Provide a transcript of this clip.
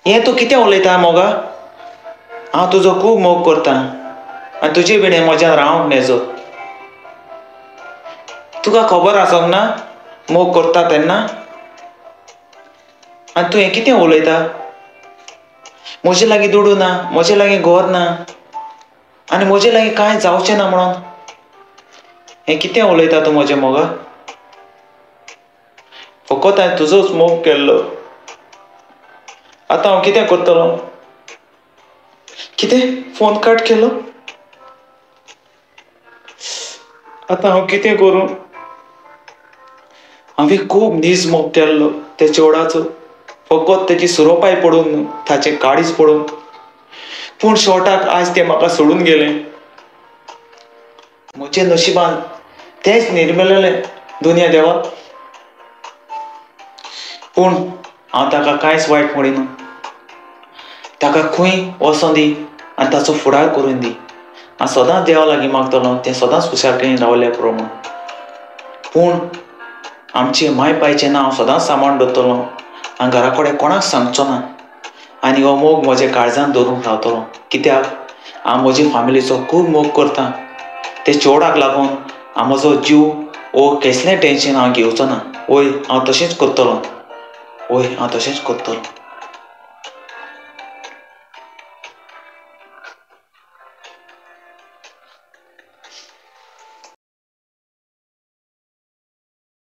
हे तूं कितें उलयता मोगा? हांव तुजो खूब मोग करता आनी तुजे बिडें म्हज्यान रावंक नेजो. तुका खबर आसोंक ना मोग करता तेन्ना? आनी तूं हें कितें उलयता? म्हजे लागीं दुडू ना, म्हजे लागीं घर ना आनी म्हजे लागीं कांय जावचें ना म्हणून हें कितें उलयता तूं म्हज्या मोगा? फकत हांवें तुजोच मोग केल्लो. आतां हांव कितें करतलों? कितें फोन कट केलो? आतां हांव कितें करूं? हांवें खूब नीज मोग केल्लो त्या चेडवाचो, फकत तेची सुरोपाय पडून न्हू, ताचें काळीज पडून. पूण शेवटाक आयज तें म्हाका सोडून गेलें. म्हजे नशिबान तेंच निर्मेलेलें दुनिया देवा. पूण हांव ताका कांयच वायट म्हणिना. ताका खंय वचों दी आनी ताचो फुडार करून दी. हांव सदांच देवा लागीं मागतलों तें सदांच सुशेगाद रावल्या पुरो म्हूण. पूण आमचे माय बायचें नांव सदांच सांबाळून दवरतलों आनी घरा कडेन कोणाक सांगचो ना. आनी हो मोग म्हज्या काळजांत दवरून रावतलों. कित्याक हांव म्हजे फॅमिलीचो खूब मोग करतां. ते चेडवाक लागून हांव म्हजो जीव वो कसलें टेन्शन हांव घेवचो ना. वय हांव तशेंच करतलों. वय हांव तशेंच करतलों.